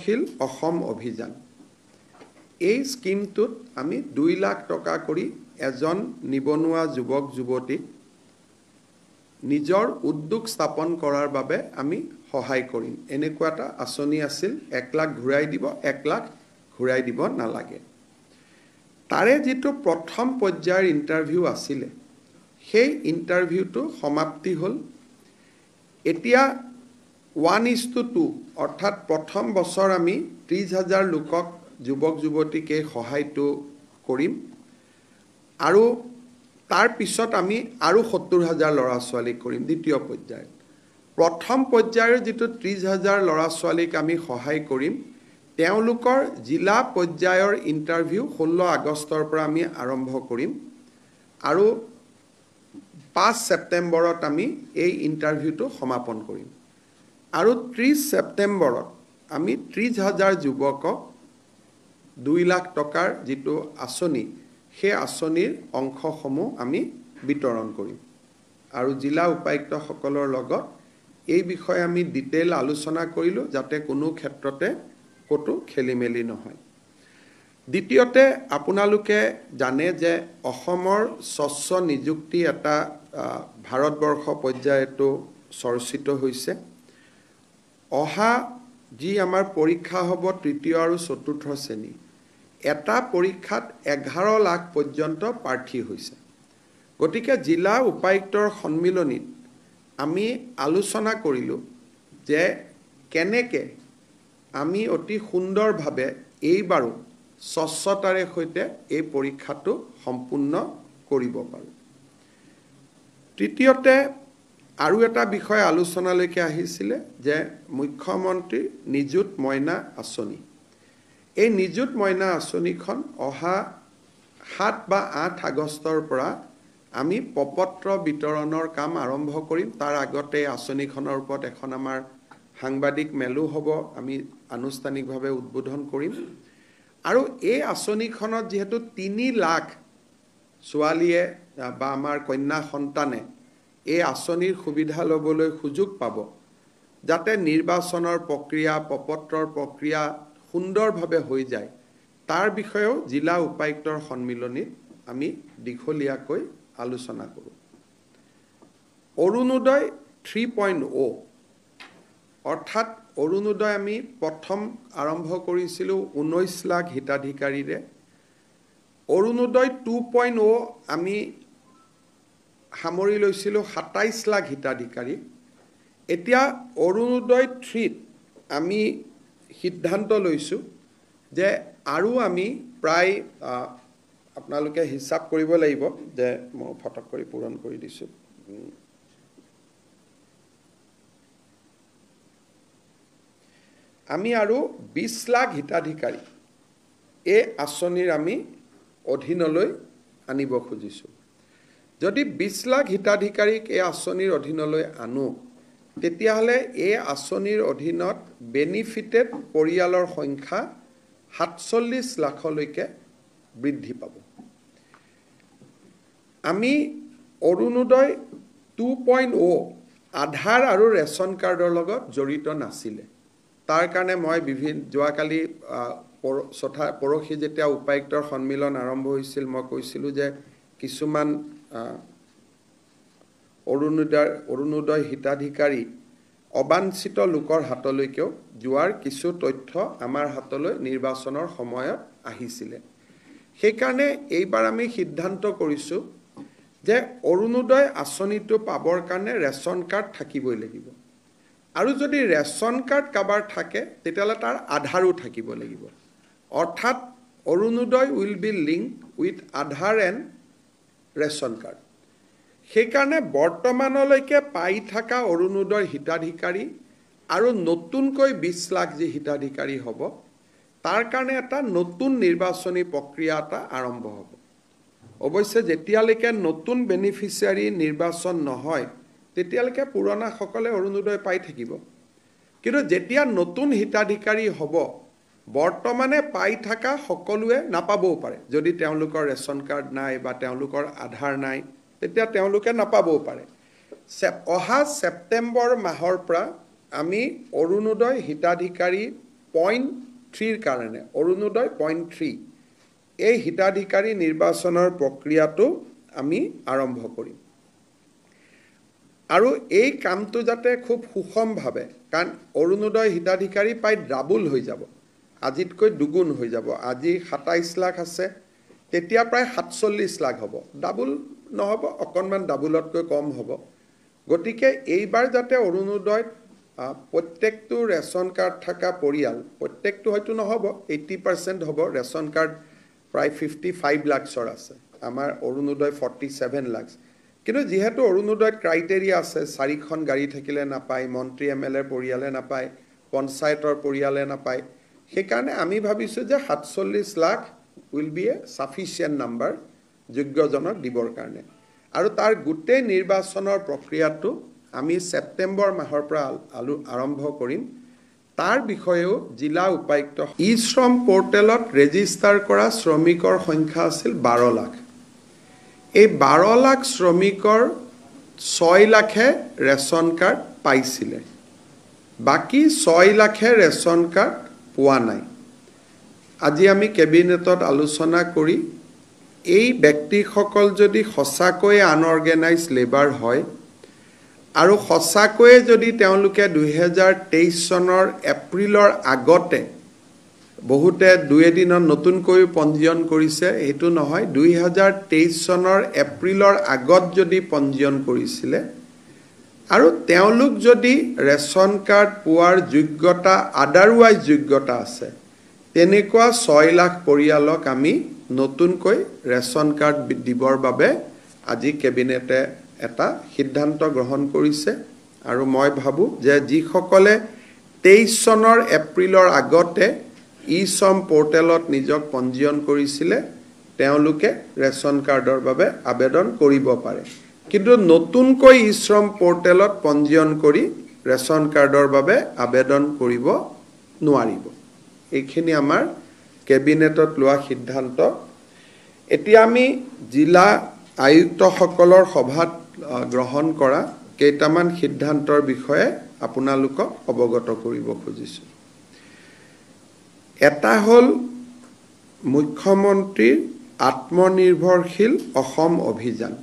শিল অসম অভিযান এই স্কিমটোত আমি 2 লাখ টকা কৰি এজন নিবনুৱা যুৱক যুৱতীক নিজৰ উদ্যোগ স্থাপন কৰাৰ বাবে আমি সহায় কৰিম এনেকুৱা এটা আঁচনি আছিল 1 লাখ ঘূৰাই দিব 1 লাখ ঘূৰাই দিব নালাগে তাৰে যেটো প্ৰথম পৰ্যায়ৰ ইন্টাৰভিউ আছিল সেই ইন্টাৰভিউটো সমাপ্তি হল এতিয়া 1:2 অৰ্থাৎ প্ৰথম বছৰ আমি 30,000 লোকক যুৱক যুৱতীকে সহায়টো কৰিম আৰু তাৰ পিছত আমি আৰু 70,000 ল'ৰা ছোৱালী কৰিম দ্বিতীয় পৰ্যায় প্ৰথম পৰ্যায়ৰ যেটো 30,000 ল'ৰা ছোৱালীক আমি সহায় কৰিম তেওঁলোকৰ জিলা পৰ্যায়ৰ ইন্টাৰভিউ 16 আগষ্টৰ পৰা আমি আৰম্ভ কৰিম আৰু 5 ছেপ্টেম্বৰত আমি এই ইন্টাৰভিউটো সমাপন কৰিম আৰু 30 ছেপ্টেম্বৰত আমি 30,000 যুৱকক 2 লাখ টকাৰ যেটো আঁচনি সেই আঁচনিৰ অংশসমূহ আমি বিতৰণ কৰিম আৰু জিলা উপায়ুক্ত সকলৰ লগত এই বিষয়ে আমি ডিটেইল আলোচনা কৰিলো যাতে কোনো ক্ষেত্ৰতে কতো খেলিমেলি নহয় দ্বিতীয়তে আপোনালোকে জানে যে অসমৰ স্বচ্ছ নিযুক্তি এটা ভাৰতবৰ্ষ পৰ্যায়তো চৰ্চিত হৈছে অহা যি আমাৰ পৰীক্ষা হ'ব তৃতীয় আৰু চতুৰ্থ শ্ৰেণী এটা পৰীক্ষাত 11 লাখ পৰ্যন্ত প্ৰাৰ্থী হৈছে গতিকে জিলা উপায়ুক্তৰ সন্মিলনীত আমি আলোচনা কৰিলো যে কেনেকে আমি অতি সুন্দৰভাৱে এইবাৰো স্বচ্ছতাৰে সৈতে এই পৰীক্ষাটো সম্পূৰ্ণ কৰিব পাৰো তৃতীয়তে আৰু এটা বিষয় আলোচনালৈকে আহিছিল যে মুখ্যমন্ত্ৰী নিযুত মইনা আঁচনি এই নিযুত মইনা আঁচনিখন অহা 7 বা 8 আগষ্টৰ পৰা আমি পপত্ৰ বিতৰণৰ কাম আৰম্ভ কৰিম তাৰ আগতে আঁচনিখনৰ ওপৰত এখন আমাৰ সাংবাদিক মেলু হ'ব আমি আনুষ্ঠানিকভাৱে উদ্বোধন কৰিম আৰু এই আঁচনিখনত যেহেতু 3 লাখ ছোৱালীয়ে বা আমাৰ কন্যা সন্তানে এই আঁচনিৰ সুবিধা লবলৈ সুযোগ পাব যাতে নিৰ্বাচনৰ প্ৰক্ৰিয়া পপত্ৰৰ প্ৰক্ৰিয়া সুন্দৰভাৱে হৈ যায় তাৰ বিষয়েও জিলা উপায়ুক্তৰ সন্মিলনীত আমি দীঘলীয়াকৈ আলোচনা কৰোঁ অৰুণোদয় 3.0 অৰ্থাৎ অৰুণোদয় আমি প্ৰথম আৰম্ভ কৰিছিলো 19 লাখ হিতাধিকাৰীৰে অৰুণোদয় 2.0 আমি সামৰি লৈছিলো 27 লাখ হিতাধিকাৰী এতিয়া অৰুণোদয় 3 আমি সিদ্ধান্ত লৈছো যে আৰু আমি প্ৰায় আপোনালোকে হিসাব কৰিব লাগিব যে মই ফটক কৰি পূৰণ কৰি দিছো আমি আৰু 20 লাখ হিতাধিকাৰী এই আঁচনিৰ আমি অধীনলৈ আনিব খুজিছো যদি 20 লাখ হিতাধিকাৰীক এই আঁচনিৰ অধীনলৈ আনো তেতিয়াহলে এই আঁচনিৰ অধীনত বেনিফিটেড পৰিয়ালৰ সংখ্যা 47 লাখলৈকে বৃদ্ধি পাব আমি অৰুণোদয় 2.0 আধাৰ আৰু ৰেচন কাৰ্ডৰ লগত জড়িত নাছিলে তাৰ কাৰণে মই বিভিন্ন যোৱাকালি পৰখি যেতিয়া উপায়ুক্তৰ সন্মিলন আৰম্ভ হৈছিল মই কৈছিলো যে কিছুমান অৰুণোদয় হিতাধিকাৰী অবাঞ্ছিত লোকৰ হাতলৈকেও যোৱাৰ কিছু তথ্য আমাৰ হাতলৈ নিৰ্বাচনৰ সময়ত আহিছিল সেইকাৰণে এইবাৰ আমি সিদ্ধান্ত কৰিছো যে অৰুণোদয় আঁচনিটো পাবৰ কাৰণে ৰেচন কাৰ্ড থাকিবই লাগিব আৰু যদি ৰেচন কাৰ্ড কাবাৰ থাকে তেতিয়ালে তাৰ আধাৰো থাকিব লাগিব অৰ্থাৎ Arunodoi will be linked with Aadhaar and ration card সেইকাৰণে বৰ্তমানলৈকে পাই থকা অৰুণোদয় হিতাধিকাৰী আৰু নতুনকৈ 20 লাখ যি হিতাধিকাৰী হ'ব তাৰ কাৰণে এটা নতুন নিৰ্বাচনী প্ৰক্ৰিয়া এটা আৰম্ভ হ'ব অৱশ্যে যেতিয়ালৈকে নতুন বেনিফিচিয়াৰী নিৰ্বাচন নহয় তেতিয়ালৈকে পুৰণা সকলে অৰুণোদয় পাই থাকিব কিন্তু যেতিয়া নতুন হিতাধিকাৰী হ'ব বৰ্তমানে পাই থকা সকলোৱে নাপাবও পাৰে যদি তেওঁলোকৰ ৰেচন কাৰ্ড নাই বা তেওঁলোকৰ আধাৰ নাই তেতিয়া তেওঁলোকে নাপাবও পাৰে অহা ছেপ্টেম্বৰ মাহৰ পৰা আমি অৰুণোদয় হিতাধিকাৰী 0.3 কাৰণে অৰুণোদয় 0.3 এই হিতাধিকাৰী নিৰ্বাচনৰ প্ৰক্ৰিয়াটো আমি আৰম্ভ কৰিম আৰু এই কামটো যাতে খুব সুষমভাৱে কাৰণ অৰুণোদয় হিতাধিকাৰী প্ৰায় ডাবল হৈ যাব আজিতকৈ দুগুণ হৈ যাব আজি 27 লাখ আছে তেতিয়া প্ৰায় 47 লাখ হ'ব ডাবল নহব অকনমান ডাবলতকৈ কম হ'ব গতিকে এইবাৰ যাতে অৰুণোদয় প্ৰত্যেকটো ৰেশন কাৰ্ড থকা পৰিয়াল প্ৰত্যেকটো হয়তো নহব 80% হ'ব ৰেশন কাৰ্ড প্ৰায় 55 লাখৰ আছে আমাৰ অৰুণোদয় 47 লাখ কিন্তু যেহেতু অৰুণোদয়ত ক্ৰাইটেৰিয়া আছে 4খন গাড়ী থাকিলে নাপায় মন্ত্ৰী এমএলএ পৰিয়ালে নাপায় পঞ্চায়তৰ পৰিয়ালে নাপায় সেইকাৰণে আমি ভাবিছো যে 47 lakh will be a sufficient number যোগ্যজনক দিবৰ কাৰণে আৰু তাৰ গোটেই নিৰ্বাচনৰ প্ৰক্ৰিয়াটো আমি সেপ্টেম্বৰ মাহৰ পৰা আৰম্ভ কৰিম তাৰ বিষয়েও জিলা উপায়ুক্ত ই-শ্ৰম পোৰ্টেলত ৰেজিষ্টাৰ কৰা শ্ৰমিকৰ সংখ্যা আছিল 12 লাখ এই 12 লাখ শ্ৰমিকৰ 6 লাখে ৰেশন কাৰ্ড পাইছিলে বাকি 6 লাখে ৰেশন কাৰ্ড পোৱা নাই আজি আমি কেবিনেটত আলোচনা কৰি এই ব্যক্তিসকল যদি সঁচাকৈ আনঅৰ্গেনাইজ লেবাৰ হয় আৰু সঁচাকৈ যদি তেওঁলোকে 2023 চনৰ এপ্ৰিলৰ আগতে বহুতে দুই এদিনৰ নতুনকৈ পঞ্জীয়ন কৰিছে এটো নহয় 2023 চনৰ এপ্ৰিলৰ আগত যদি পঞ্জীয়ন কৰিছিলে আৰু তেওঁলোক যদি ৰেশন কাৰ্ড পোৱাৰ যোগ্যতা আদাৰৱাইজ যোগ্যতা আছে তেনেকুৱা 6 লাখ পৰিয়ালক আমি নতুনকৈ ৰেশন কাৰ্ড দিবৰ বাবে আজি কেবিনেটে এটা সিদ্ধান্ত গ্ৰহণ কৰিছে আৰু মই ভাবো যে যিসকলে 23 চনৰ এপ্ৰিলৰ আগতে ই-শ্ৰম পোৰ্টেলত নিজক পঞ্জীয়ন কৰিছিলে তেওঁলোকে ৰেশন কাৰ্ডৰ বাবে আবেদন কৰিব পাৰে কিন্তু নতুনকৈ ই-শ্ৰম পোৰ্টেলত পঞ্জীয়ন কৰি ৰেশন কাৰ্ডৰ বাবে আবেদন কৰিব নোৱাৰিব এইখিনি আমাৰ কেবিনেটত লোৱা সিদ্ধান্ত এতিয়া আমি জিলা আয়ুক্তসকলৰ সভাত গ্ৰহণ কৰা কেইটামান সিদ্ধান্তৰ বিষয়ে আপোনালোকক অৱগত কৰিব খুজিছো এটা হল মুখ্যমন্ত্ৰীৰ আত্মনিৰ্ভৰশীল অসম অভিযান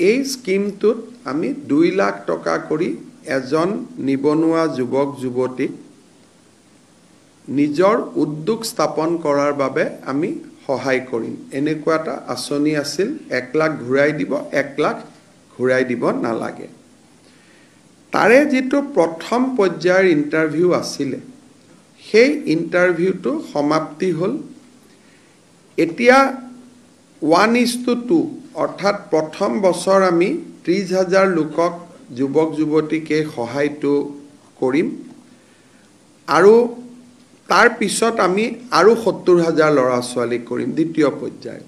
এই স্কিমটোত আমি 2 লাখ টকা কৰি এজন নিবনুৱা যুৱক যুৱতীক নিজৰ উদ্যোগ স্থাপন কৰাৰ বাবে আমি সহায় কৰিম এনেকুৱা এটা আঁচনি আছিল 1 লাখ ঘূৰাই দিব 1 লাখ ঘূৰাই দিব নালাগে তাৰে যেটো প্ৰথম পৰ্যায়ৰ ইন্টাৰভিউ আছিল সেই ইন্টাৰভিউটো সমাপ্তি হল এতিয়া 1:2 অৰ্থাৎ প্ৰথম বছৰ আমি 30,000 লোকক যুৱক যুৱতীকে সহায়টো কৰিম আৰু তাৰ পিছত আমি আৰু 70,000 লৰা ছোৱালী কৰিম দ্বিতীয় পৰ্যায়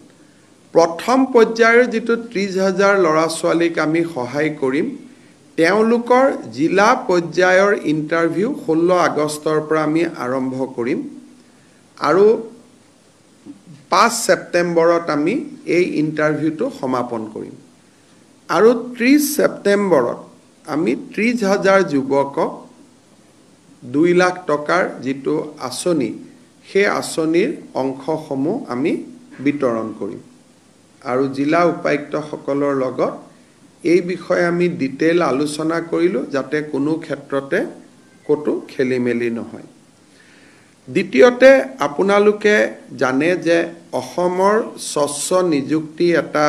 প্ৰথম পৰ্যায়ৰ যেটো 30,000 লৰা ছোৱালীক আমি সহায় কৰিম তেওঁলোকৰ জিলা পৰ্যায়ৰ ইন্টাৰভিউ 16 আগষ্টৰ পৰা আমি আৰম্ভ কৰিম আৰু 5 ছেপ্টেম্বৰত আমি এই ইন্টাৰভিউটো সমাপন কৰিম আৰু 30 ছেপ্টেম্বৰত আমি 30,000 যুৱকক 2 লাখ টকাৰ যেটো আঁচনি সেই আঁচনিৰ অংশসমূহ আমি বিতৰণ কৰিম আৰু জিলা উপায়ুক্তসকলৰ লগত এই বিষয়ে আমি ডিটেইল আলোচনা কৰিলো যাতে কোনো ক্ষেত্ৰতে কতো খেলিমেলি নহয় দ্বিতীয়তে আপোনালোকে জানে যে অসমৰ স্বচ্ছ নিযুক্তি এটা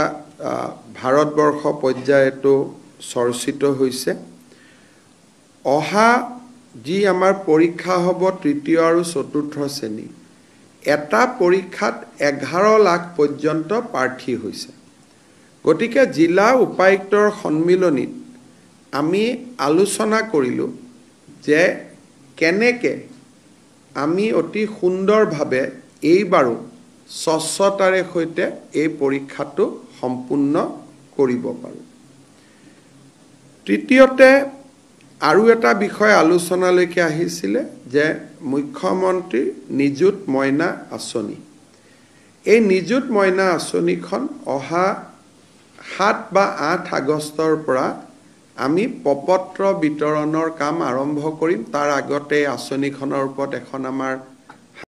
ভাৰতবৰ্ষ পৰ্যায়তো চৰ্চিত হৈছে অহা যি আমাৰ পৰীক্ষা হ'ব তৃতীয় আৰু চতুৰ্থ শ্ৰেণী এটা পৰীক্ষাত 11 লাখ পৰ্যন্ত প্ৰাৰ্থী হৈছে গতিকে জিলা উপায়ুক্তৰ সন্মিলনীত আমি আলোচনা কৰিলো যে কেনেকে আমি অতি সুন্দৰভাৱে এইবাৰো স্বচ্ছতাৰে সৈতে এই পৰীক্ষাটো সম্পূৰ্ণ কৰিব পাৰো তৃতীয়তে আৰু এটা বিষয় আলোচনালৈকে আহিছিল যে মুখ্যমন্ত্ৰী নিযুত মইনা আঁচনি এই নিযুত মইনা আঁচনিখন অহা 7 বা 8 আগষ্টৰ পৰা আমি প্ৰপত্ৰ বিতৰণৰ কাম আৰম্ভ কৰিম। তাৰ আগতে আঁচনিখনৰ ওপৰত এখন আমাৰ